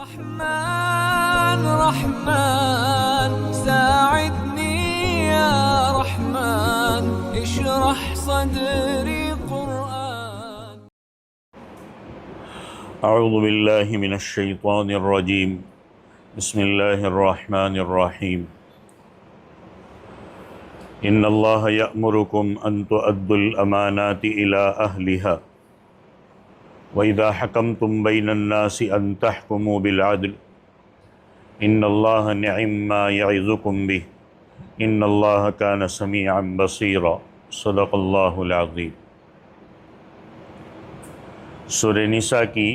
رحمن رحمن ساعدني يا رحمن اشرح صدري قرآن. اعوذ باللہ من الشیطان الرجیم. بسم اللہ الرحمن الرحیم. ان اللہ یأمرکم ان تؤدوا الامانات الی اہلہا وَإِذَا حَكَمْتُمْ بَيْنَ النَّاسِ أَن تَحْكُمُوا بِالْعَدْلِ إِنَّ اللَّهَ نِعِمَّا يَعِظُكُمْ بِهِ إِنَّ اللَّهَ كَانَ سَمِيعًا بَصِيرًا. صدق اللہ العظیم. سورہ نساء کی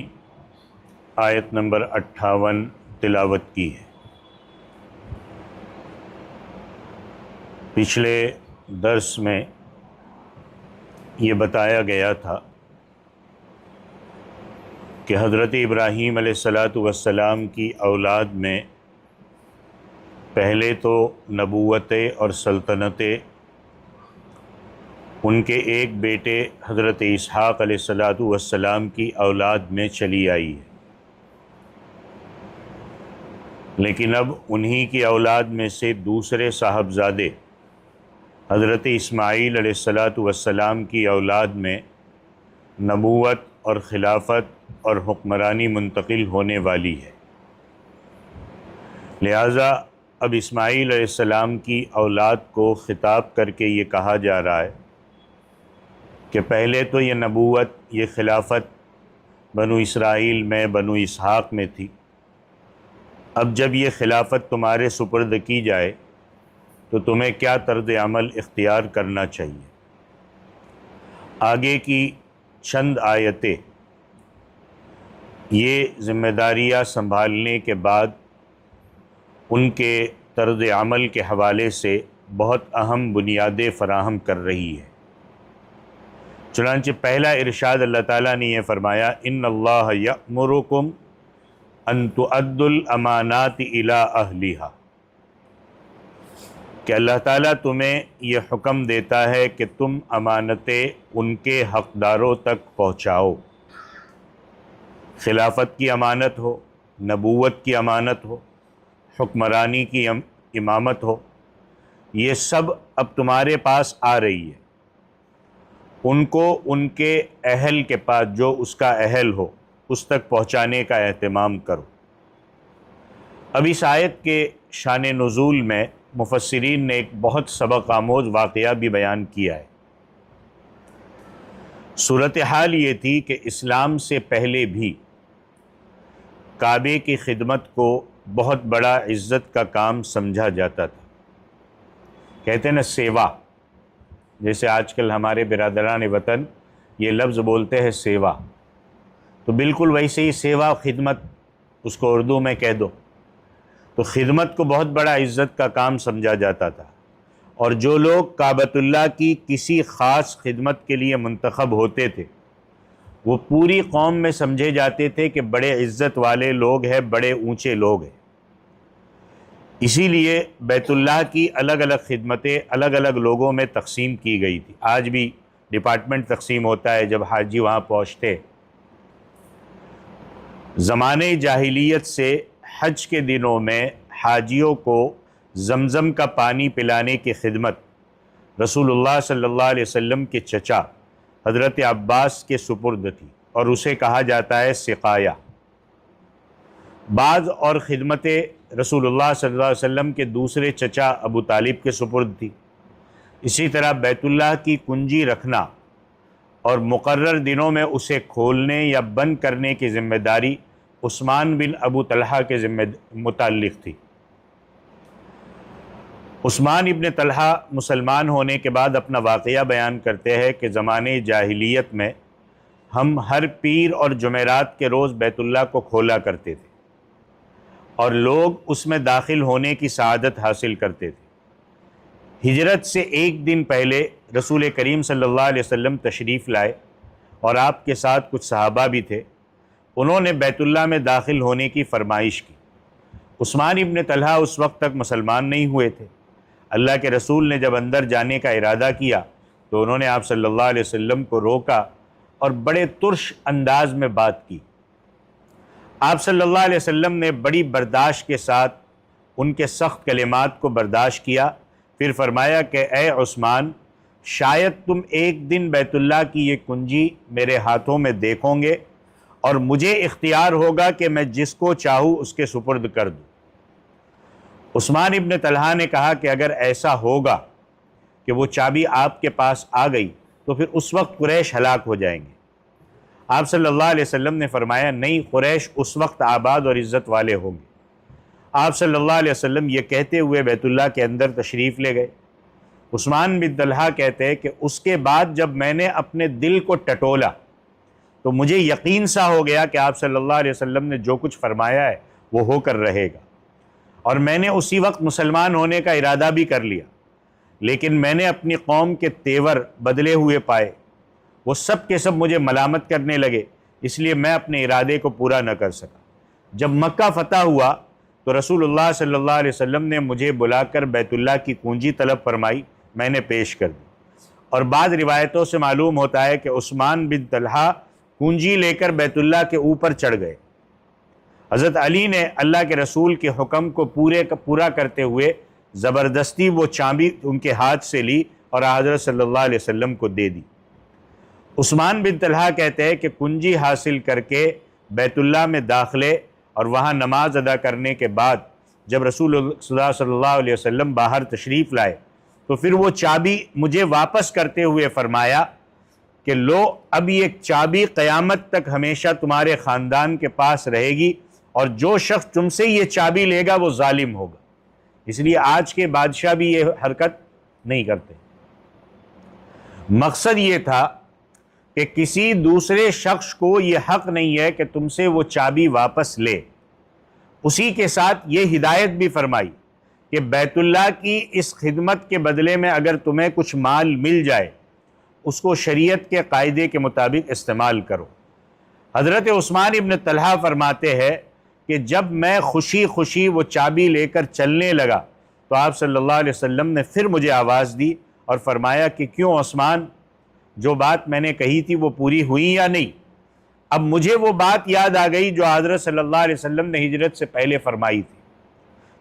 آیت نمبر 58 تلاوت کی ہے. پچھلے درس میں یہ بتایا گیا تھا کہ حضرت ابراہیم علیہ السلام کی اولاد میں پہلے تو نبوتیں اور سلطنتیں ان کے ایک بیٹے حضرت اسحاق علیہ السلام کی اولاد میں چلی آئی ہے، لیکن اب انہی کی اولاد میں سے دوسرے صاحبزادے حضرت اسماعیل علیہ السلام کی اولاد میں نبوت اور خلافت اور حکمرانی منتقل ہونے والی ہے. لہٰذا اب اسماعیل علیہ السلام کی اولاد کو خطاب کر کے یہ کہا جا رہا ہے کہ پہلے تو یہ نبوت، یہ خلافت بنو اسرائیل میں، بنو اسحاق میں تھی. اب جب یہ خلافت تمہارے سپرد کی جائے تو تمہیں کیا طرز عمل اختیار کرنا چاہیے. آگے کی چند آیتیں یہ ذمہ داریاں سنبھالنے کے بعد ان کے طرز عمل کے حوالے سے بہت اہم بنیادیں فراہم کر رہی ہے. چنانچہ پہلا ارشاد اللہ تعالیٰ نے یہ فرمایا، ان اللہ یأمرکم ان تؤدوا الامانات الی اہلہا، کہ اللہ تعالیٰ تمہیں یہ حکم دیتا ہے کہ تم امانتیں ان کے حقداروں تک پہنچاؤ. خلافت کی امانت ہو، نبوت کی امانت ہو، حکمرانی کی امامت ہو، یہ سب اب تمہارے پاس آ رہی ہے. ان کو ان کے اہل کے پاس، جو اس کا اہل ہو، اس تک پہنچانے کا اہتمام کرو. اب اس آیت کے شان نزول میں مفسرین نے ایک بہت سبق آموز واقعہ بھی بیان کیا ہے. صورتحال یہ تھی کہ اسلام سے پہلے بھی کعبے کی خدمت کو بہت بڑا عزت کا کام سمجھا جاتا تھا. کہتے ہیں نا سیوا، جیسے آج کل ہمارے برادران وطن یہ لفظ بولتے ہیں سیوا، تو بالکل ویسے ہی سیوا، خدمت، اس کو اردو میں کہہ دو. تو خدمت کو بہت بڑا عزت کا کام سمجھا جاتا تھا، اور جو لوگ کعبۃ اللہ کی کسی خاص خدمت کے لیے منتخب ہوتے تھے وہ پوری قوم میں سمجھے جاتے تھے کہ بڑے عزت والے لوگ ہیں، بڑے اونچے لوگ ہیں. اسی لیے بیت اللہ کی الگ الگ خدمتیں الگ الگ لوگوں میں تقسیم کی گئی تھی. آج بھی ڈپارٹمنٹ تقسیم ہوتا ہے جب حاجی وہاں پہنچتے. زمانے جاہلیت سے حج کے دنوں میں حاجیوں کو زمزم کا پانی پلانے کی خدمت رسول اللہ صلی اللہ علیہ وسلم کے چچا حضرت عباس کے سپرد تھی، اور اسے کہا جاتا ہے سقایا. بعض اور خدمتیں رسول اللہ صلی اللہ علیہ وسلم کے دوسرے چچا ابو طالب کے سپرد تھی. اسی طرح بیت اللہ کی کنجی رکھنا اور مقرر دنوں میں اسے کھولنے یا بند کرنے کی ذمہ داری عثمان بن ابو طلحہ کے متعلق تھی. عثمان ابن طلحہ مسلمان ہونے کے بعد اپنا واقعہ بیان کرتے ہیں کہ زمانے جاہلیت میں ہم ہر پیر اور جمعرات کے روز بیت اللہ کو کھولا کرتے تھے اور لوگ اس میں داخل ہونے کی سعادت حاصل کرتے تھے. ہجرت سے ایک دن پہلے رسول کریم صلی اللہ علیہ وسلم تشریف لائے اور آپ کے ساتھ کچھ صحابہ بھی تھے. انہوں نے بیت اللہ میں داخل ہونے کی فرمائش کی. عثمان ابن طلحہ اس وقت تک مسلمان نہیں ہوئے تھے. اللہ کے رسول نے جب اندر جانے کا ارادہ کیا تو انہوں نے آپ صلی اللہ علیہ وسلم کو روکا اور بڑے ترش انداز میں بات کی. آپ صلی اللہ علیہ وسلم نے بڑی برداشت کے ساتھ ان کے سخت کلمات کو برداشت کیا، پھر فرمایا کہ اے عثمان، شاید تم ایک دن بیت اللہ کی یہ کنجی میرے ہاتھوں میں دیکھو گے اور مجھے اختیار ہوگا کہ میں جس کو چاہوں اس کے سپرد کر دوں۔ عثمان ابن طلحہ نے کہا کہ اگر ایسا ہوگا کہ وہ چابی آپ کے پاس آ گئی تو پھر اس وقت قریش ہلاک ہو جائیں گے۔ آپ صلی اللہ علیہ وسلم نے فرمایا نہیں، قریش اس وقت آباد اور عزت والے ہوں گے۔ آپ صلی اللہ علیہ وسلم یہ کہتے ہوئے بیت اللہ کے اندر تشریف لے گئے۔ عثمان بن طلحہ کہتے ہیں کہ اس کے بعد جب میں نے اپنے دل کو ٹٹولا تو مجھے یقین سا ہو گیا کہ آپ صلی اللہ علیہ وسلم نے جو کچھ فرمایا ہے وہ ہو کر رہے گا، اور میں نے اسی وقت مسلمان ہونے کا ارادہ بھی کر لیا، لیکن میں نے اپنی قوم کے تیور بدلے ہوئے پائے، وہ سب کے سب مجھے ملامت کرنے لگے، اس لیے میں اپنے ارادے کو پورا نہ کر سکا۔ جب مکہ فتح ہوا تو رسول اللہ صلی اللہ علیہ وسلم نے مجھے بلا کر بیت اللہ کی کنجی طلب فرمائی، میں نے پیش کر دی، اور بعض روایتوں سے معلوم ہوتا ہے کہ عثمان بن طلحہ کنجی لے کر بیت اللہ کے اوپر چڑھ گئے۔ حضرت علی نے اللہ کے رسول کے حکم کو پورا کرتے ہوئے زبردستی وہ چابی ان کے ہاتھ سے لی اور حضرت صلی اللہ علیہ وسلم کو دے دی۔ عثمان بن طلحہ کہتے ہیں کہ کنجی حاصل کر کے بیت اللہ میں داخلے اور وہاں نماز ادا کرنے کے بعد جب رسول اللہ صلی اللہ علیہ وسلم باہر تشریف لائے تو پھر وہ چابی مجھے واپس کرتے ہوئے فرمایا کہ لو، اب یہ چابی قیامت تک ہمیشہ تمہارے خاندان کے پاس رہے گی، اور جو شخص تم سے یہ چابی لے گا وہ ظالم ہوگا۔ اس لیے آج کے بادشاہ بھی یہ حرکت نہیں کرتے۔ مقصد یہ تھا کہ کسی دوسرے شخص کو یہ حق نہیں ہے کہ تم سے وہ چابی واپس لے۔ اسی کے ساتھ یہ ہدایت بھی فرمائی کہ بیت اللہ کی اس خدمت کے بدلے میں اگر تمہیں کچھ مال مل جائے اس کو شریعت کے قاعدے کے مطابق استعمال کرو۔ حضرت عثمان ابن طلحہ فرماتے ہیں کہ جب میں خوشی خوشی وہ چابی لے کر چلنے لگا تو آپ صلی اللہ علیہ وسلم نے پھر مجھے آواز دی اور فرمایا کہ کیوں عثمان، جو بات میں نے کہی تھی وہ پوری ہوئی یا نہیں؟ اب مجھے وہ بات یاد آ گئی جو حضرت صلی اللہ علیہ وسلم نے ہجرت سے پہلے فرمائی تھی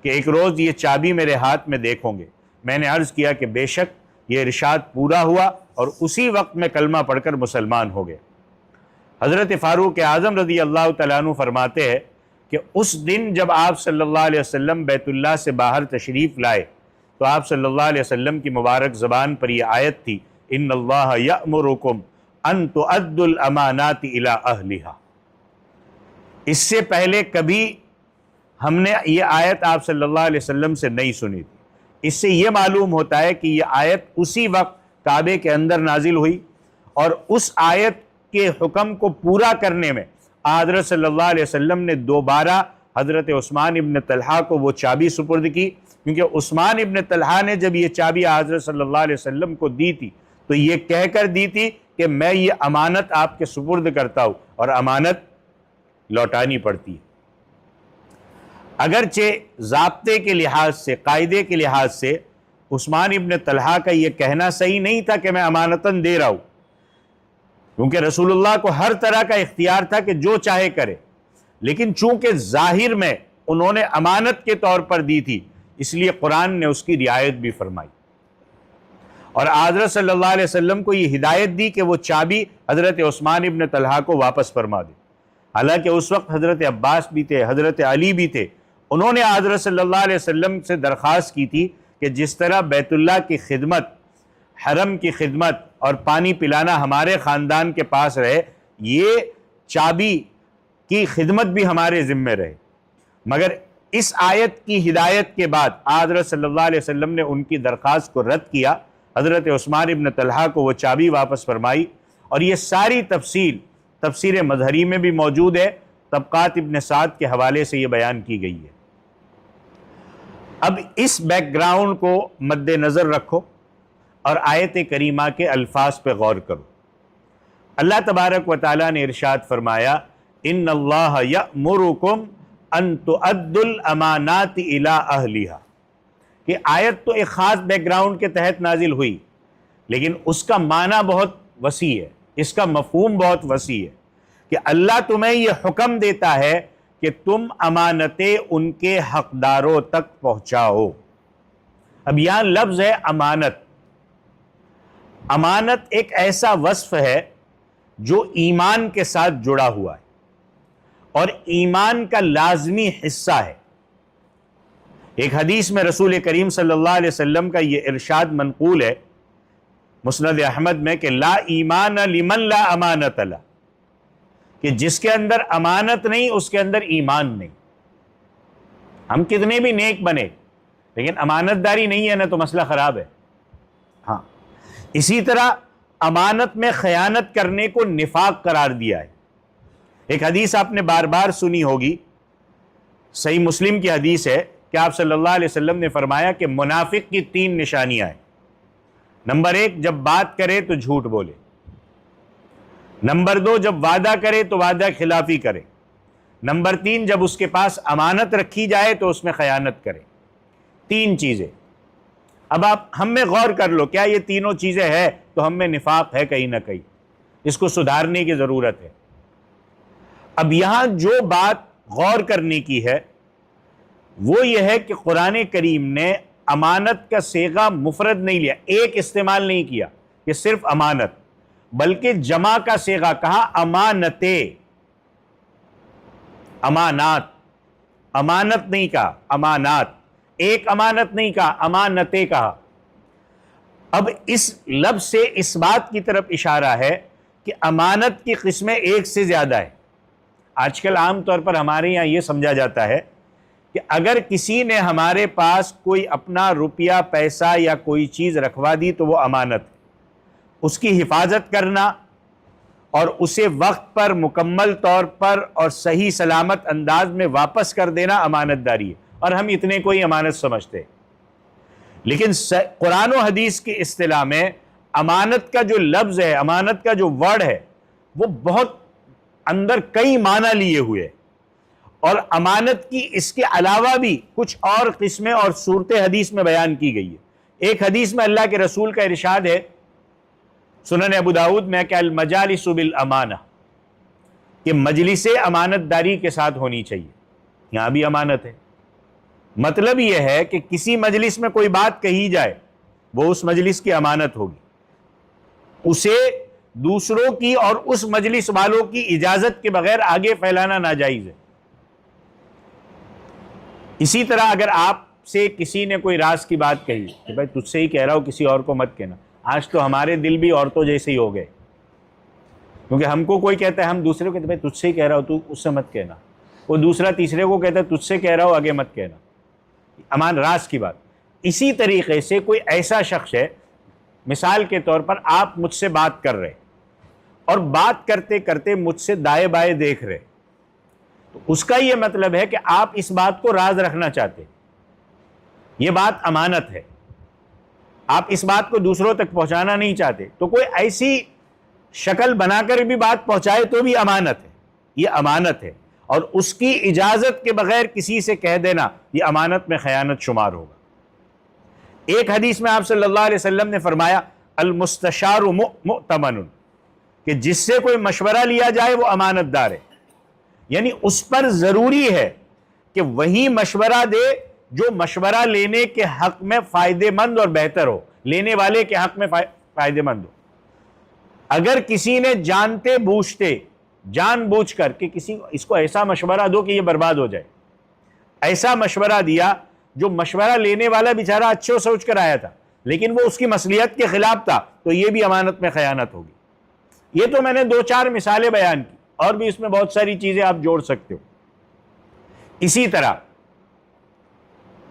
کہ ایک روز یہ چابی میرے ہاتھ میں دیکھوں گے۔ میں نے عرض کیا کہ بے شک یہ ارشاد پورا ہوا، اور اسی وقت میں کلمہ پڑھ کر مسلمان ہو گئے۔ حضرت فاروق اعظم رضی اللہ تعالیٰ عنہ فرماتے ہیں کہ اس دن جب آپ صلی اللہ علیہ وسلم بیت اللہ سے باہر تشریف لائے تو آپ صلی اللہ علیہ وسلم کی مبارک زبان پر یہ آیت تھی، ان اللہ یأمرکم ان تؤدوا الامانات الی اہلہا۔ اس سے پہلے کبھی ہم نے یہ آیت آپ صلی اللہ علیہ وسلم سے نہیں سنی تھی۔ اس سے یہ معلوم ہوتا ہے کہ یہ آیت اسی وقت کعبے کے اندر نازل ہوئی، اور اس آیت کے حکم کو پورا کرنے میں حضرت صلی اللہ علیہ وسلم نے دوبارہ حضرت عثمان ابن طلحہ کو وہ چابی سپرد کی، کیونکہ عثمان ابن طلحہ نے جب یہ چابی حضرت صلی اللہ علیہ وسلم کو دی تھی تو یہ کہہ کر دی تھی کہ میں یہ امانت آپ کے سپرد کرتا ہوں، اور امانت لوٹانی پڑتی ہے۔ اگرچہ ضابطے کے لحاظ سے، قاعدے کے لحاظ سے عثمان ابن طلحہ کا یہ کہنا صحیح نہیں تھا کہ میں امانتاً دے رہا ہوں، کیونکہ رسول اللہ کو ہر طرح کا اختیار تھا کہ جو چاہے کرے، لیکن چونکہ ظاہر میں انہوں نے امانت کے طور پر دی تھی اس لیے قرآن نے اس کی رعایت بھی فرمائی، اور حضرت صلی اللہ علیہ وسلم کو یہ ہدایت دی کہ وہ چابی حضرت عثمان ابن طلحہ کو واپس فرما دے۔ حالانکہ اس وقت حضرت عباس بھی تھے، حضرت علی بھی تھے، انہوں نے حضرت صلی اللہ علیہ وسلم سے درخواست کی تھی کہ جس طرح بیت اللہ کی خدمت، حرم کی خدمت اور پانی پلانا ہمارے خاندان کے پاس رہے، یہ چابی کی خدمت بھی ہمارے ذمہ رہے۔ مگر اس آیت کی ہدایت کے بعد حضرت صلی اللہ علیہ وسلم نے ان کی درخواست کو رد کیا، حضرت عثمان ابن طلحہ کو وہ چابی واپس فرمائی، اور یہ ساری تفسیر مظہری میں بھی موجود ہے، طبقات ابن سعد کے حوالے سے یہ بیان کی گئی ہے۔ اب اس بیک گراؤنڈ کو مد نظر رکھو اور آیت کریمہ کے الفاظ پہ غور کرو۔ اللہ تبارک و تعالیٰ نے ارشاد فرمایا، ان اللہ یأمرکم ان تؤدوا الامانات الی اہلہا۔ کہ آیت تو ایک خاص بیک گراؤنڈ کے تحت نازل ہوئی، لیکن اس کا معنی بہت وسیع ہے، اس کا مفہوم بہت وسیع ہے، کہ اللہ تمہیں یہ حکم دیتا ہے کہ تم امانتیں ان کے حقداروں تک پہنچاؤ۔ اب یہاں لفظ ہے امانت۔ امانت ایک ایسا وصف ہے جو ایمان کے ساتھ جڑا ہوا ہے اور ایمان کا لازمی حصہ ہے۔ ایک حدیث میں رسول کریم صلی اللہ علیہ وسلم کا یہ ارشاد منقول ہے مسند احمد میں کہ لا ایمان لمن لا امانت له، کہ جس کے اندر امانت نہیں اس کے اندر ایمان نہیں۔ ہم کتنے بھی نیک بنے لیکن امانت داری نہیں ہے نا تو مسئلہ خراب ہے۔ ہاں، اسی طرح امانت میں خیانت کرنے کو نفاق قرار دیا ہے۔ ایک حدیث آپ نے بار بار سنی ہوگی، صحیح مسلم کی حدیث ہے کہ آپ صلی اللہ علیہ وسلم نے فرمایا کہ منافق کی 3 نشانیاں ہیں۔ نمبر 1، جب بات کرے تو جھوٹ بولے۔ نمبر 2، جب وعدہ کرے تو وعدہ خلافی کرے۔ نمبر 3، جب اس کے پاس امانت رکھی جائے تو اس میں خیانت کرے۔ 3 چیزیں۔ اب آپ ہم میں غور کر لو، کیا یہ تینوں چیزیں ہیں تو ہم میں نفاق ہے کہیں نہ کہیں، اس کو سدھارنے کی ضرورت ہے۔ اب یہاں جو بات غور کرنے کی ہے وہ یہ ہے کہ قرآن کریم نے امانت کا صیغہ مفرد نہیں لیا، ایک استعمال نہیں کیا کہ صرف امانت، بلکہ جمع کا صیغہ کہا امانتیں، امانات، امانت نہیں کہا امانات، ایک امانت نہیں کہا امانتیں کہا۔ اب اس لفظ سے اس بات کی طرف اشارہ ہے کہ امانت کی قسمیں ایک سے زیادہ ہے۔ آج کل عام طور پر ہمارے یہاں یہ سمجھا جاتا ہے کہ اگر کسی نے ہمارے پاس کوئی اپنا روپیہ پیسہ یا کوئی چیز رکھوا دی تو وہ امانت ہے۔ اس کی حفاظت کرنا اور اسے وقت پر مکمل طور پر اور صحیح سلامت انداز میں واپس کر دینا امانت داری ہے، اور ہم اتنے کو ہی امانت سمجھتے ہیں۔ لیکن قرآن و حدیث کی اصطلاح میں امانت کا جو لفظ ہے، امانت کا جو ورڈ ہے، وہ بہت اندر کئی معنی لیے ہوئے، اور امانت کی اس کے علاوہ بھی کچھ اور قسمیں اور صورتیں حدیث میں بیان کی گئی ہے۔ ایک حدیث میں اللہ کے رسول کا ارشاد ہے سنن ابو داؤد میں کہ المجالس بالامانہ، کہ مجلسیں امانت داری کے ساتھ ہونی چاہیے۔ یہاں بھی امانت ہے۔ مطلب یہ ہے کہ کسی مجلس میں کوئی بات کہی جائے وہ اس مجلس کی امانت ہوگی، اسے دوسروں کی اور اس مجلس والوں کی اجازت کے بغیر آگے پھیلانا ناجائز ہے۔ اسی طرح اگر آپ سے کسی نے کوئی راز کی بات کہی کہ بھائی تجھ سے ہی کہہ رہا ہوں کسی اور کو مت کہنا، آج تو ہمارے دل بھی عورتوں جیسے ہی ہو گئے، کیونکہ ہم کو کوئی کہتا ہے ہم دوسرے کو کہتے ہیں بھائی تجھ سے ہی کہہ رہا ہوں تو اس سے مت کہنا، وہ دوسرا تیسرے کو کہتا ہے تجھ سے کہہ رہا ہوں آگے مت کہنا، امان راز کی بات۔ اسی طریقے سے کوئی ایسا شخص ہے، مثال کے طور پر آپ مجھ سے بات کر رہے اور بات کرتے کرتے مجھ سے دائیں بائیں دیکھ رہے، تو اس کا یہ مطلب ہے کہ آپ اس بات کو راز رکھنا چاہتے، یہ بات امانت ہے، آپ اس بات کو دوسروں تک پہنچانا نہیں چاہتے، تو کوئی ایسی شکل بنا کر بھی بات پہنچائے تو بھی امانت ہے، یہ امانت ہے، اور اس کی اجازت کے بغیر کسی سے کہہ دینا یہ امانت میں خیانت شمار ہوگا۔ ایک حدیث میں آپ صلی اللہ علیہ وسلم نے فرمایا المستشار مؤتمن، کہ جس سے کوئی مشورہ لیا جائے وہ امانت دار ہے، یعنی اس پر ضروری ہے کہ وہی مشورہ دے جو مشورہ لینے کے حق میں فائدہ مند اور بہتر ہو، لینے والے کے حق میں فائدہ مند ہو۔ اگر کسی نے جانتے بوجھتے جان بوجھ کر کہ اس کو ایسا مشورہ دو کہ یہ برباد ہو جائے، ایسا مشورہ دیا جو مشورہ لینے والا بیچارہ اچھے سوچ کر آیا تھا لیکن وہ اس کی مصلحت کے خلاف تھا، تو یہ بھی امانت میں خیانت ہوگی۔ یہ تو میں نے 2-4 مثالیں بیان کی، اور بھی اس میں بہت ساری چیزیں آپ جوڑ سکتے ہو۔ اسی طرح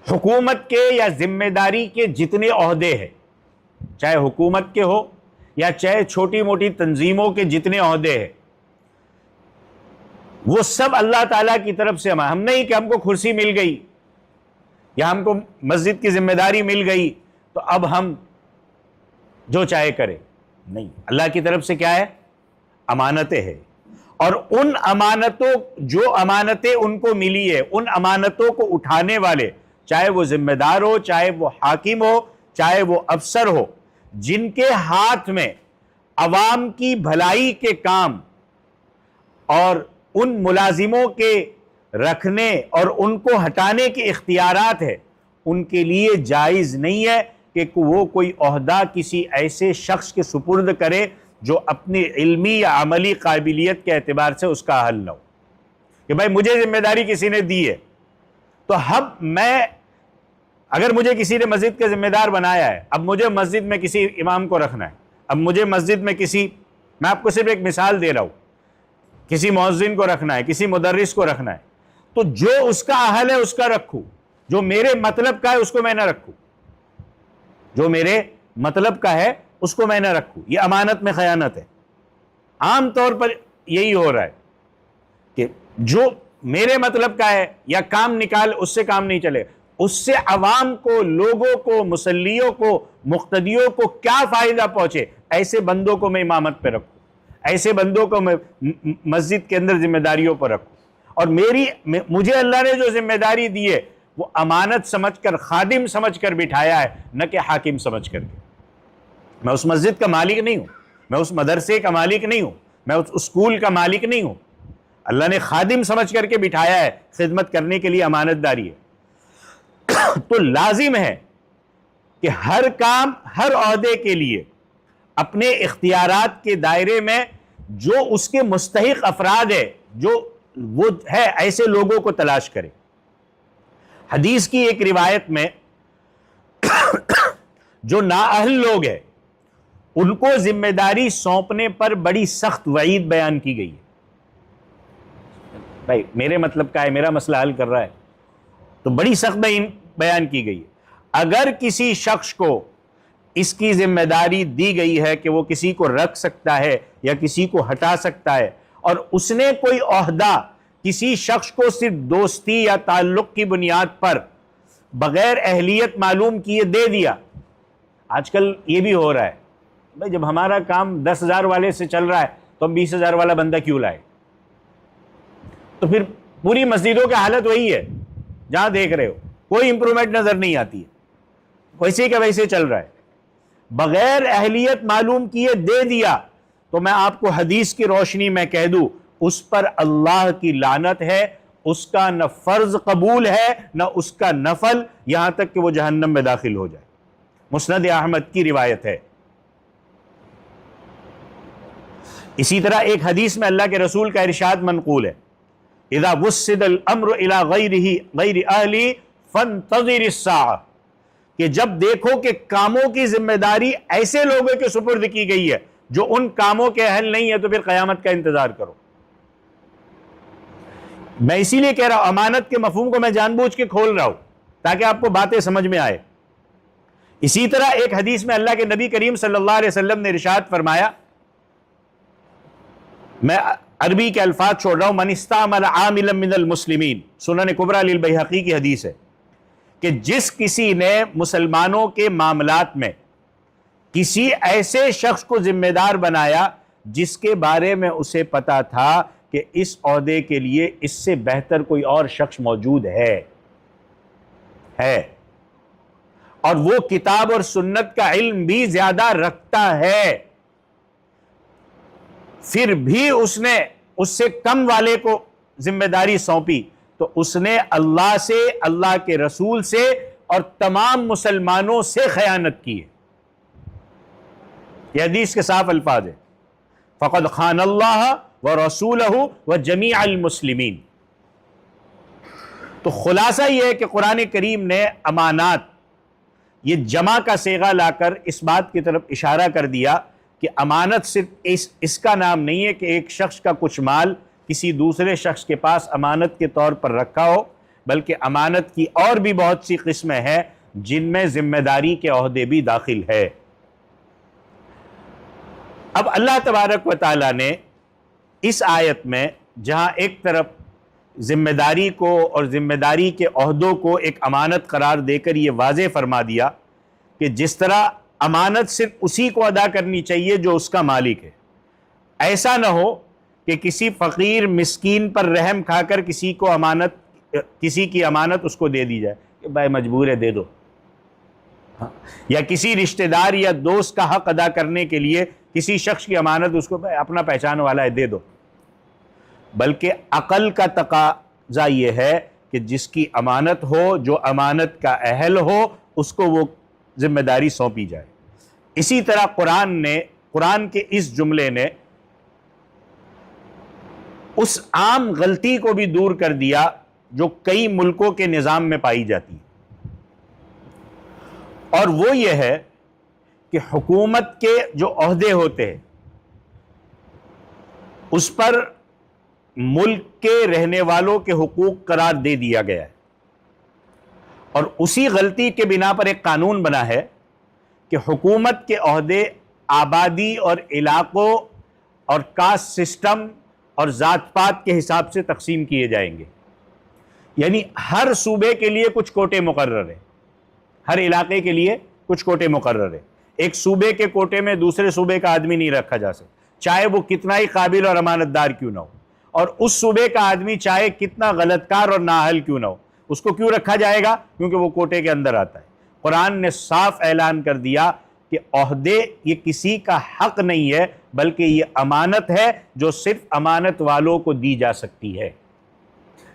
حکومت کے یا ذمہ داری کے جتنے عہدے ہیں، چاہے حکومت کے ہو یا چاہے چھوٹی موٹی تنظیموں کے جتنے عہدے ہیں، وہ سب اللہ تعالیٰ کی طرف سے ہم نہیں کہ ہم کو کرسی مل گئی یا ہم کو مسجد کی ذمہ داری مل گئی تو اب ہم جو چاہے کریں، نہیں، اللہ کی طرف سے کیا ہے؟ امانتیں ہیں، اور ان امانتوں جو امانتیں ان کو ملی ہے ان امانتوں کو اٹھانے والے، چاہے وہ ذمہ دار ہو، چاہے وہ حاکم ہو، چاہے وہ افسر ہو، جن کے ہاتھ میں عوام کی بھلائی کے کام اور ان ملازموں کے رکھنے اور ان کو ہٹانے کے اختیارات ہے، ان کے لیے جائز نہیں ہے کہ وہ کوئی عہدہ کسی ایسے شخص کے سپرد کرے جو اپنی علمی یا عملی قابلیت کے اعتبار سے اس کا حل نہ ہو، کہ بھائی مجھے ذمہ داری کسی نے دی ہے تو اب اگر مجھے کسی نے مسجد کا ذمہ دار بنایا ہے، اب مجھے مسجد میں کسی امام کو رکھنا ہے، اب مجھے مسجد میں میں آپ کو صرف ایک مثال دے رہا ہوں، کسی مؤذن کو رکھنا ہے، کسی مدرس کو رکھنا ہے، تو جو اس کا اہل ہے اس کا رکھوں، جو میرے مطلب کا ہے اس کو میں نہ رکھوں، جو میرے مطلب کا ہے اس کو میں نہ رکھوں۔ یہ امانت میں خیانت ہے۔ عام طور پر یہی ہو رہا ہے کہ جو میرے مطلب کا ہے یا کام نکال، اس سے کام نہیں چلے، اس سے عوام کو، لوگوں کو، مسلیوں کو، مقتدیوں کو کیا فائدہ پہنچے، ایسے بندوں کو میں امامت پہ رکھوں، ایسے بندوں کو میں مسجد کے اندر ذمہ داریوں پر رکھوں۔ اور مجھے اللہ نے جو ذمہ داری دی ہے وہ امانت سمجھ کر، خادم سمجھ کر بٹھایا ہے، نہ کہ حاکم سمجھ کر کے۔ میں اس مسجد کا مالک نہیں ہوں، میں اس مدرسے کا مالک نہیں ہوں، میں اس اسکول کا مالک نہیں ہوں۔ اللہ نے خادم سمجھ کر کے بٹھایا ہے، خدمت کرنے کے لیے امانت داری ہے۔ تو لازم ہے کہ ہر کام، ہر عہدے کے لیے اپنے اختیارات کے دائرے میں جو اس کے مستحق افراد ہے، جو وہ ہے، ایسے لوگوں کو تلاش کرے۔ حدیث کی ایک روایت میں جو نااہل لوگ ہیں ان کو ذمہ داری سونپنے پر بڑی سخت وعید بیان کی گئی ہے۔ بھائی میرے مطلب کا ہے، میرا مسئلہ حل کر رہا ہے، تو بڑی سخت بیان کی گئی ہے۔ اگر کسی شخص کو اس کی ذمہ داری دی گئی ہے کہ وہ کسی کو رکھ سکتا ہے یا کسی کو ہٹا سکتا ہے، اور اس نے کوئی عہدہ کسی شخص کو صرف دوستی یا تعلق کی بنیاد پر بغیر اہلیت معلوم کیے دے دیا۔ آج کل یہ بھی ہو رہا ہے، بھائی جب ہمارا کام 10,000 والے سے چل رہا ہے تو ہم 20,000 والا بندہ کیوں لائے؟ تو پھر پوری مسجدوں کی حالت وہی ہے جہاں دیکھ رہے ہو، کوئی امپرومنٹ نظر نہیں آتی ہے، ویسے کا ویسے چل رہا ہے، بغیر اہلیت معلوم کیے دے دیا۔ تو میں آپ کو حدیث کی روشنی میں کہہ دوں، اس پر اللہ کی لعنت ہے، اس کا نہ فرض قبول ہے نہ اس کا نفل، یہاں تک کہ وہ جہنم میں داخل ہو جائے۔ مسند احمد کی روایت ہے۔ اسی طرح ایک حدیث میں اللہ کے رسول کا ارشاد منقول ہے، اذا وسد الامر الى غیر اہلی فانتظر الساعہ، کہ جب دیکھو کہ کاموں کی ذمہ داری ایسے لوگوں کے سپرد کی گئی ہے جو ان کاموں کے اہل نہیں ہے، تو پھر قیامت کا انتظار کرو۔ میں اسی لیے کہہ رہا ہوں، امانت کے مفہوم کو میں جان بوجھ کے کھول رہا ہوں تاکہ آپ کو باتیں سمجھ میں آئے۔ اسی طرح ایک حدیث میں اللہ کے نبی کریم صلی اللہ علیہ وسلم نے ارشاد فرمایا، میں عربی کے الفاظ چھوڑ رہا ہوں، من استعمل عاملا من المسلمین، سنن کبریٰ للبیہقی کی حدیث ہے، کہ جس کسی نے مسلمانوں کے معاملات میں کسی ایسے شخص کو ذمہ دار بنایا جس کے بارے میں اسے پتا تھا کہ اس عہدے کے لیے اس سے بہتر کوئی اور شخص موجود ہے، اور وہ کتاب اور سنت کا علم بھی زیادہ رکھتا ہے، پھر بھی اس نے اس سے کم والے کو ذمہ داری سونپی، تو اس نے اللہ سے، اللہ کے رسول سے اور تمام مسلمانوں سے خیانت کی ہے۔ یہ حدیث کے صاف الفاظ ہیں، فقد خان اللہ ورسولہ وجمیع المسلمین۔ تو خلاصہ یہ ہے کہ قرآن کریم نے امانات، یہ جمع کا صیغہ لا کر اس بات کی طرف اشارہ کر دیا کہ امانت صرف اس کا نام نہیں ہے کہ ایک شخص کا کچھ مال کسی دوسرے شخص کے پاس امانت کے طور پر رکھا ہو، بلکہ امانت کی اور بھی بہت سی قسمیں ہیں جن میں ذمہ داری کے عہدے بھی داخل ہے۔ اب اللہ تبارک و تعالیٰ نے اس آیت میں جہاں ایک طرف ذمہ داری کو اور ذمہ داری کے عہدوں کو ایک امانت قرار دے کر یہ واضح فرما دیا کہ جس طرح امانت صرف اسی کو ادا کرنی چاہیے جو اس کا مالک ہے، ایسا نہ ہو کہ کسی فقیر مسکین پر رحم کھا کر کسی کی امانت اس کو دے دی جائے کہ بھائی مجبور ہے دے دو، یا کسی رشتہ دار یا دوست کا حق ادا کرنے کے لیے کسی شخص کی امانت اس کو بھائی اپنا پہچان والا ہے دے دو، بلکہ عقل کا تقاضا یہ ہے کہ جس کی امانت ہو، جو امانت کا اہل ہو، اس کو وہ ذمہ داری سونپی جائے۔ اسی طرح قرآن کے اس جملے نے اس عام غلطی کو بھی دور کر دیا جو کئی ملکوں کے نظام میں پائی جاتی ہے، اور وہ یہ ہے کہ حکومت کے جو عہدے ہوتے ہیں اس پر ملک کے رہنے والوں کے حقوق قرار دے دیا گیا ہے، اور اسی غلطی کے بنا پر ایک قانون بنا ہے کہ حکومت کے عہدے آبادی اور علاقوں اور کاسٹ سسٹم اور ذات پات کے حساب سے تقسیم کیے جائیں گے۔ یعنی ہر صوبے کے لیے کچھ کوٹے مقرر ہیں، ہر علاقے کے لیے کچھ کوٹے مقرر ہیں۔ ایک صوبے کے کوٹے میں دوسرے صوبے کا آدمی نہیں رکھا جا سکتا، چاہے وہ کتنا ہی قابل اور امانت دار کیوں نہ ہو، اور اس صوبے کا آدمی چاہے کتنا غلط کار اور نااہل کیوں نہ ہو، اس کو کیوں رکھا جائے گا؟ کیونکہ وہ کوٹے کے اندر آتا ہے۔ قرآن نے صاف اعلان کر دیا کہ عہدے یہ کسی کا حق نہیں ہے، بلکہ یہ امانت ہے جو صرف امانت والوں کو دی جا سکتی ہے،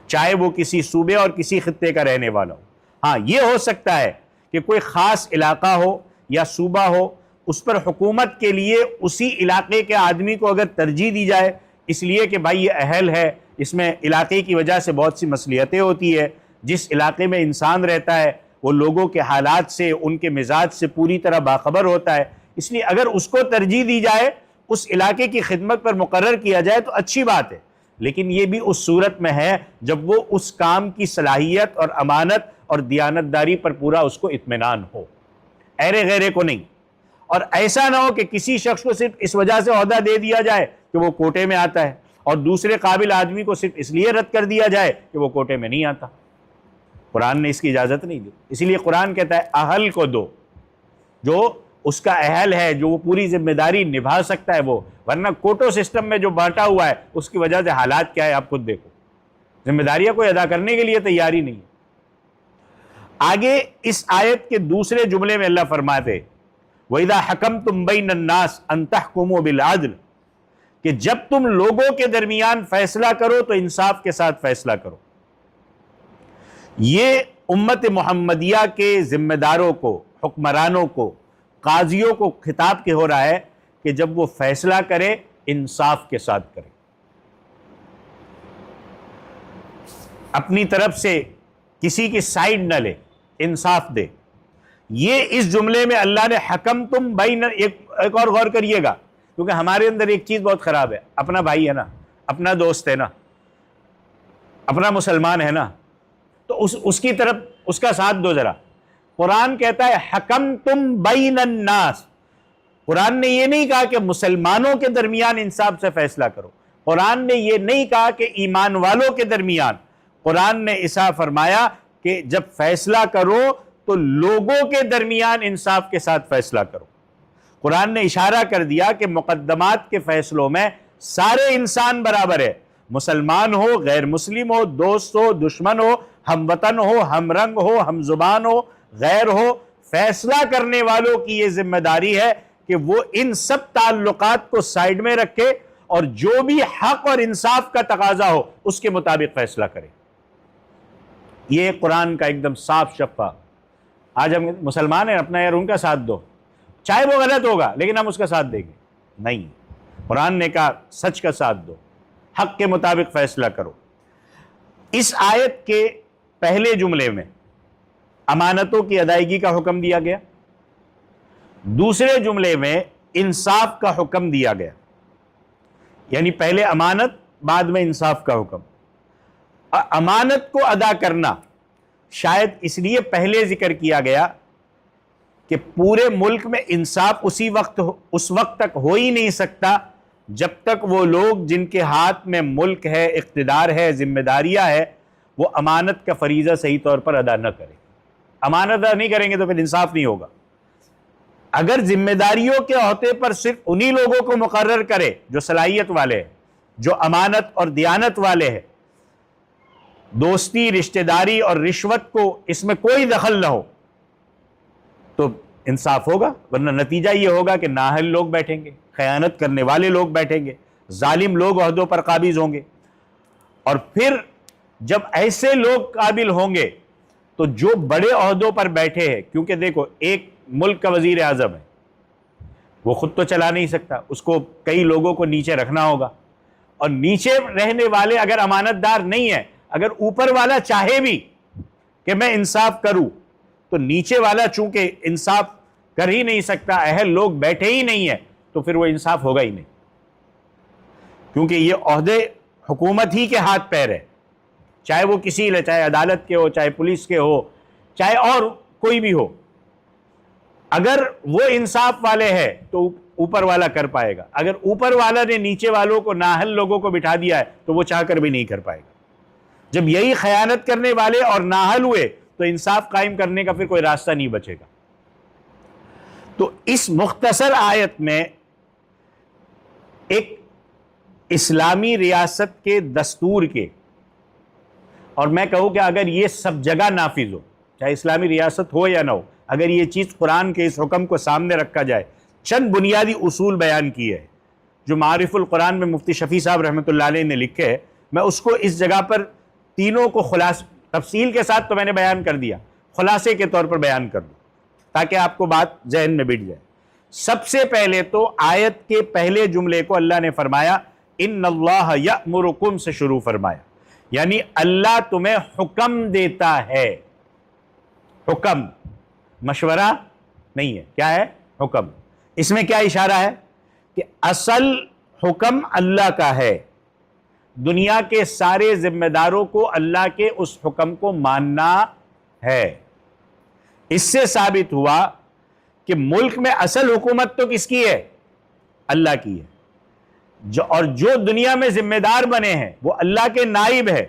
چاہے وہ کسی صوبے اور کسی خطے کا رہنے والا ہو۔ ہاں، یہ ہو سکتا ہے کہ کوئی خاص علاقہ ہو یا صوبہ ہو، اس پر حکومت کے لیے اسی علاقے کے آدمی کو اگر ترجیح دی جائے، اس لیے کہ بھائی یہ اہل ہے، اس میں علاقے کی وجہ سے بہت سی مصلحتیں ہوتی ہے، جس علاقے میں انسان رہتا ہے وہ لوگوں کے حالات سے، ان کے مزاج سے پوری طرح باخبر ہوتا ہے، اس لیے اگر اس کو ترجیح دی جائے، اس علاقے کی خدمت پر مقرر کیا جائے تو اچھی بات ہے، لیکن یہ بھی اس صورت میں ہے جب وہ اس کام کی صلاحیت اور امانت اور دیانتداری پر پورا اس کو اطمینان ہو، ایرے غیرے کو نہیں۔ اور ایسا نہ ہو کہ کسی شخص کو صرف اس وجہ سے عہدہ دے دیا جائے کہ وہ کوٹے میں آتا ہے، اور دوسرے قابل آدمی کو صرف اس لیے رد کر دیا جائے کہ وہ کوٹے میں نہیں آتا۔ قرآن نے اس کی اجازت نہیں دی، اسی لیے قرآن کہتا ہے اہل کو دو، جو اس کا اہل ہے، جو وہ پوری ذمہ داری نبھا سکتا ہے وہ، ورنہ کوٹو سسٹم میں جو بانٹا ہوا ہے اس کی وجہ سے حالات کیا ہے آپ خود دیکھو، ذمہ داریاں کوئی ادا کرنے کے لیے تیاری نہیں ہے۔ آگے اس آیت کے دوسرے جملے میں اللہ فرماتے وَإِذَا حَكَمْتُمْ بَيْنَ النَّاسِ أَن تَحْكُمُوا بِالْعَدْلِ، کہ جب تم لوگوں کے درمیان فیصلہ کرو تو انصاف کے ساتھ فیصلہ کرو۔ یہ امت محمدیہ کے ذمہ داروں کو، حکمرانوں کو، قاضیوں کو خطاب کے ہو رہا ہے کہ جب وہ فیصلہ کرے انصاف کے ساتھ کرے، اپنی طرف سے کسی کی سائیڈ نہ لے، انصاف دے۔ یہ اس جملے میں اللہ نے حکمتم بین، ایک اور غور کریے گا، کیونکہ ہمارے اندر ایک چیز بہت خراب ہے، اپنا بھائی ہے نا، اپنا دوست ہے نا، اپنا مسلمان ہے نا، تو اس کی طرف اس کا ساتھ دو ذرا۔ قرآن کہتا ہے حکمتم بین الناس، قرآن نے یہ نہیں کہا کہ مسلمانوں کے درمیان انصاف سے فیصلہ کرو، قرآن نے یہ نہیں کہا کہ ایمان والوں کے درمیان، قرآن نے ایسا فرمایا کہ جب فیصلہ کرو تو لوگوں کے درمیان انصاف کے ساتھ فیصلہ کرو۔ قرآن نے اشارہ کر دیا کہ مقدمات کے فیصلوں میں سارے انسان برابر ہے، مسلمان ہو، غیر مسلم ہو، دوست ہو، دشمن ہو، ہم وطن ہو، ہم رنگ ہو، ہم زبان ہو، غیر ہو، فیصلہ کرنے والوں کی یہ ذمہ داری ہے کہ وہ ان سب تعلقات کو سائیڈ میں رکھے اور جو بھی حق اور انصاف کا تقاضا ہو اس کے مطابق فیصلہ کرے۔ یہ قرآن کا ایک دم صاف شفاف۔ آج ہم مسلمان ہیں، اپنا یار ان کا ساتھ دو، چاہے وہ غلط ہوگا لیکن ہم اس کا ساتھ دیں گے، نہیں، قرآن نے کہا سچ کا ساتھ دو، حق کے مطابق فیصلہ کرو۔ اس آیت کے پہلے جملے میں امانتوں کی ادائیگی کا حکم دیا گیا، دوسرے جملے میں انصاف کا حکم دیا گیا، یعنی پہلے امانت بعد میں انصاف کا حکم۔ امانت کو ادا کرنا شاید اس لیے پہلے ذکر کیا گیا کہ پورے ملک میں انصاف اس وقت تک ہو ہی نہیں سکتا جب تک وہ لوگ جن کے ہاتھ میں ملک ہے، اقتدار ہے، ذمہ داریاں ہے، وہ امانت کا فریضہ صحیح طور پر ادا نہ کریں۔ امانت ادا نہیں کریں گے تو پھر انصاف نہیں ہوگا۔ اگر ذمہ داریوں کے عہدے پر صرف انہی لوگوں کو مقرر کرے جو صلاحیت والے ہیں، جو امانت اور دیانت والے ہیں، دوستی، رشتہ داری اور رشوت کو اس میں کوئی دخل نہ ہو، تو انصاف ہوگا، ورنہ نتیجہ یہ ہوگا کہ نااہل لوگ بیٹھیں گے، خیانت کرنے والے لوگ بیٹھیں گے، ظالم لوگ عہدوں پر قابض ہوں گے، اور پھر جب ایسے لوگ قابل ہوں گے تو جو بڑے عہدوں پر بیٹھے ہیں، کیونکہ دیکھو ایک ملک کا وزیر اعظم ہے، وہ خود تو چلا نہیں سکتا، اس کو کئی لوگوں کو نیچے رکھنا ہوگا، اور نیچے رہنے والے اگر امانت دار نہیں ہیں، اگر اوپر والا چاہے بھی کہ میں انصاف کروں تو نیچے والا چونکہ انصاف کر ہی نہیں سکتا، اہل لوگ بیٹھے ہی نہیں ہیں، تو پھر وہ انصاف ہوگا ہی نہیں، کیونکہ یہ عہدے حکومت ہی کے ہاتھ پیر ہے، چاہے وہ کسی لے، چاہے عدالت کے ہو، چاہے پولیس کے ہو، چاہے اور کوئی بھی ہو، اگر وہ انصاف والے ہیں تو اوپر والا کر پائے گا، اگر اوپر والا نے نیچے والوں کو، نااہل لوگوں کو بٹھا دیا ہے تو وہ چاہ کر بھی نہیں کر پائے گا۔ جب یہی خیانت کرنے والے اور نااہل ہوئے تو انصاف قائم کرنے کا پھر کوئی راستہ نہیں بچے گا۔ تو اس مختصر آیت میں ایک اسلامی ریاست کے دستور کے، اور میں کہوں کہ اگر یہ سب جگہ نافذ ہو، چاہے اسلامی ریاست ہو یا نہ ہو، اگر یہ چیز قرآن کے اس حکم کو سامنے رکھا جائے، چند بنیادی اصول بیان کیے ہیں جو معارف القرآن میں مفتی شفیع صاحب رحمۃ اللہ علیہ نے لکھے ہیں، میں اس کو اس جگہ پر تینوں کو تفصیل کے ساتھ تو میں نے بیان کر دیا، خلاصے کے طور پر بیان کر دوں تاکہ آپ کو بات ذہن میں بٹھ جائے۔ سب سے پہلے تو آیت کے پہلے جملے کو اللہ نے فرمایا ان اللہ یأمرکم سے شروع فرمایا، یعنی اللہ تمہیں حکم دیتا ہے۔ حکم مشورہ نہیں ہے، کیا ہے؟ حکم۔ اس میں کیا اشارہ ہے کہ اصل حکم اللہ کا ہے، دنیا کے سارے ذمہ داروں کو اللہ کے اس حکم کو ماننا ہے۔ اس سے ثابت ہوا کہ ملک میں اصل حکومت تو کس کی ہے؟ اللہ کی ہے، اور جو دنیا میں ذمہ دار بنے ہیں وہ اللہ کے نائب ہے،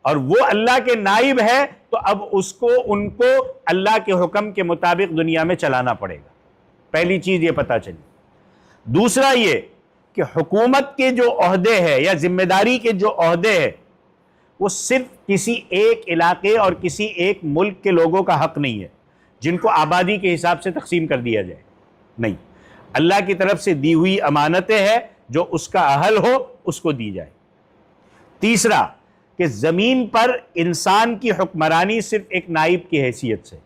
اور وہ اللہ کے نائب ہے تو اب ان کو اللہ کے حکم کے مطابق دنیا میں چلانا پڑے گا۔ پہلی چیز یہ پتہ چلی۔ دوسرا یہ کہ حکومت کے جو عہدے ہیں یا ذمہ داری کے جو عہدے ہیں وہ صرف کسی ایک علاقے اور کسی ایک ملک کے لوگوں کا حق نہیں ہے جن کو آبادی کے حساب سے تقسیم کر دیا جائے، نہیں، اللہ کی طرف سے دی ہوئی امانتیں ہیں، جو اس کا اہل ہو اس کو دی جائے۔ تیسرا کہ زمین پر انسان کی حکمرانی صرف ایک نائب کی حیثیت سے،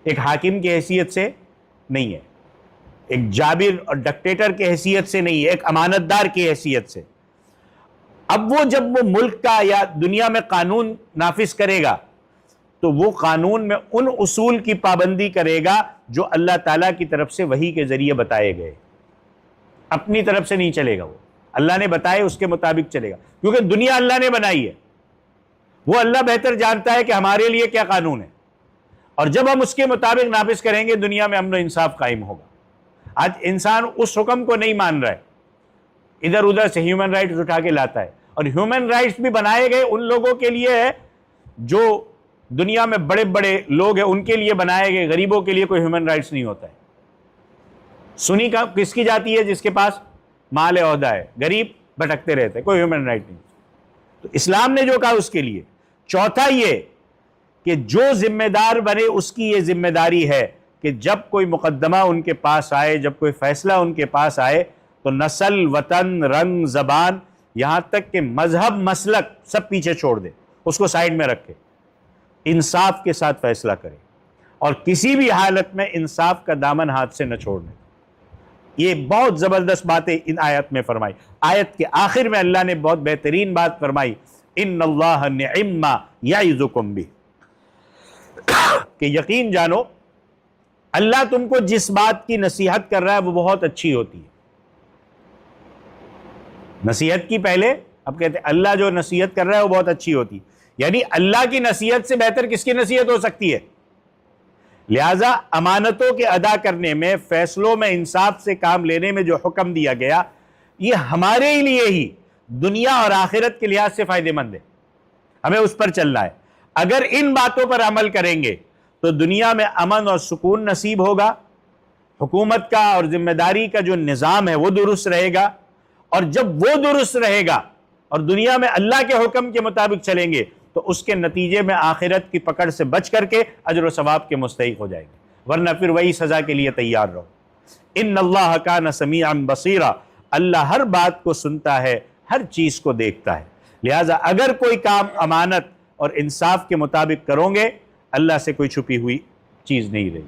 ایک حاکم کی حیثیت سے نہیں ہے، ایک جابر اور ڈکٹیٹر کی حیثیت سے نہیں ہے، ایک امانت دار کی حیثیت سے۔ اب وہ جب وہ ملک کا یا دنیا میں قانون نافذ کرے گا تو وہ قانون میں ان اصول کی پابندی کرے گا جو اللہ تعالیٰ کی طرف سے وحی کے ذریعے بتائے گئے، اپنی طرف سے نہیں چلے گا، وہ اللہ نے بتائے اس کے مطابق چلے گا، کیونکہ دنیا اللہ نے بنائی ہے، وہ اللہ بہتر جانتا ہے کہ ہمارے لیے کیا قانون ہے، اور جب ہم اس کے مطابق نافذ کریں گے دنیا میں امن و انصاف قائم ہوگا۔ آج انسان اس حکم کو نہیں مان رہا ہے، ادھر ادھر سے ہیومن رائٹس اٹھا کے لاتا ہے، اور ہیومن رائٹس بھی بنائے گئے ان لوگوں کے لیے ہے جو دنیا میں بڑے بڑے لوگ ہیں، ان کے لیے بنائے گئے، غریبوں کے لیے کوئی ہیومن رائٹس نہیں ہوتا ہے۔ سنی کا کس کی جاتی ہے؟ جس کے پاس مال عہدہ ہے، غریب بھٹکتے رہتے ہیں، کوئی ہیومن رائٹ نہیں۔ تو اسلام نے جو کہا اس کے لیے۔ چوتھا یہ کہ جو ذمہ دار بنے اس کی یہ ذمہ داری ہے کہ جب کوئی مقدمہ ان کے پاس آئے، جب کوئی فیصلہ ان کے پاس آئے تو نسل، وطن، رنگ، زبان، یہاں تک کہ مذہب، مسلک سب پیچھے چھوڑ دے، اس کو سائیڈ میں رکھے، انصاف کے ساتھ فیصلہ کرے، اور کسی بھی حالت میں انصاف کا دامن ہاتھ سے نہ چھوڑنے۔ یہ بہت زبردست باتیں ان آیت میں فرمائی۔ آیت کے آخر میں اللہ نے بہت بہترین بات فرمائی، ان اللہ نعم ما یعظکم بہ، کہ یقین جانو اللہ تم کو جس بات کی نصیحت کر رہا ہے وہ بہت اچھی ہوتی ہے۔ نصیحت کی پہلے اب کہتے ہیں اللہ جو نصیحت کر رہا ہے وہ بہت اچھی ہوتی ہے، یعنی اللہ کی نصیحت سے بہتر کس کی نصیحت ہو سکتی ہے؟ لہذا امانتوں کے ادا کرنے میں، فیصلوں میں انصاف سے کام لینے میں جو حکم دیا گیا یہ ہمارے لیے ہی دنیا اور آخرت کے لحاظ سے فائدہ مند ہے، ہمیں اس پر چلنا ہے۔ اگر ان باتوں پر عمل کریں گے تو دنیا میں امن اور سکون نصیب ہوگا، حکومت کا اور ذمہ داری کا جو نظام ہے وہ درست رہے گا، اور جب وہ درست رہے گا اور دنیا میں اللہ کے حکم کے مطابق چلیں گے تو اس کے نتیجے میں آخرت کی پکڑ سے بچ کر کے اجر و ثواب کے مستحق ہو جائیں گے، ورنہ پھر وہی سزا کے لیے تیار رہو۔ ان اللہ کان سمیعا بصیرا، اللہ ہر بات کو سنتا ہے، ہر چیز کو دیکھتا ہے۔ لہٰذا اگر کوئی کام امانت اور انصاف کے مطابق کرو گے اللہ سے کوئی چھپی ہوئی چیز نہیں رہی،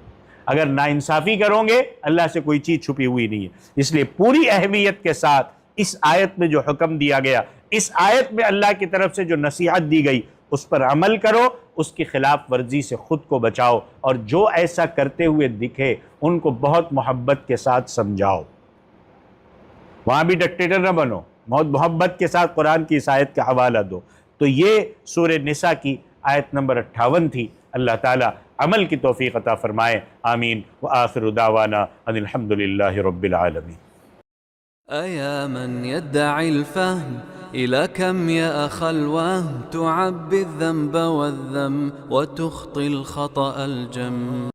اگر ناانصافی کرو گے اللہ سے کوئی چیز چھپی ہوئی نہیں ہے۔ اس لیے پوری اہمیت کے ساتھ اس آیت میں جو حکم دیا گیا، اس آیت میں اللہ کی طرف سے جو نصیحت دی گئی اس پر عمل کرو، اس کی خلاف ورزی سے خود کو بچاؤ، اور جو ایسا کرتے ہوئے دکھے ان کو بہت محبت کے ساتھ سمجھاؤ۔ وہاں بھی ڈکٹیٹر نہ بنو، بہت محبت کے ساتھ قرآن کی اس آیت کا حوالہ دو۔ تو یہ سورہ نساء کی آیت نمبر 58 تھی۔ اللہ تعالیٰ عمل کی توفیق عطا فرمائے، آمین۔ وآخر دعوانا ان الحمد للہ رب العالمین۔ أيا من يدعي الفهم إلى كم يا أخ الوهم تعبي الذنب والذم وتخطي الخطأ الجم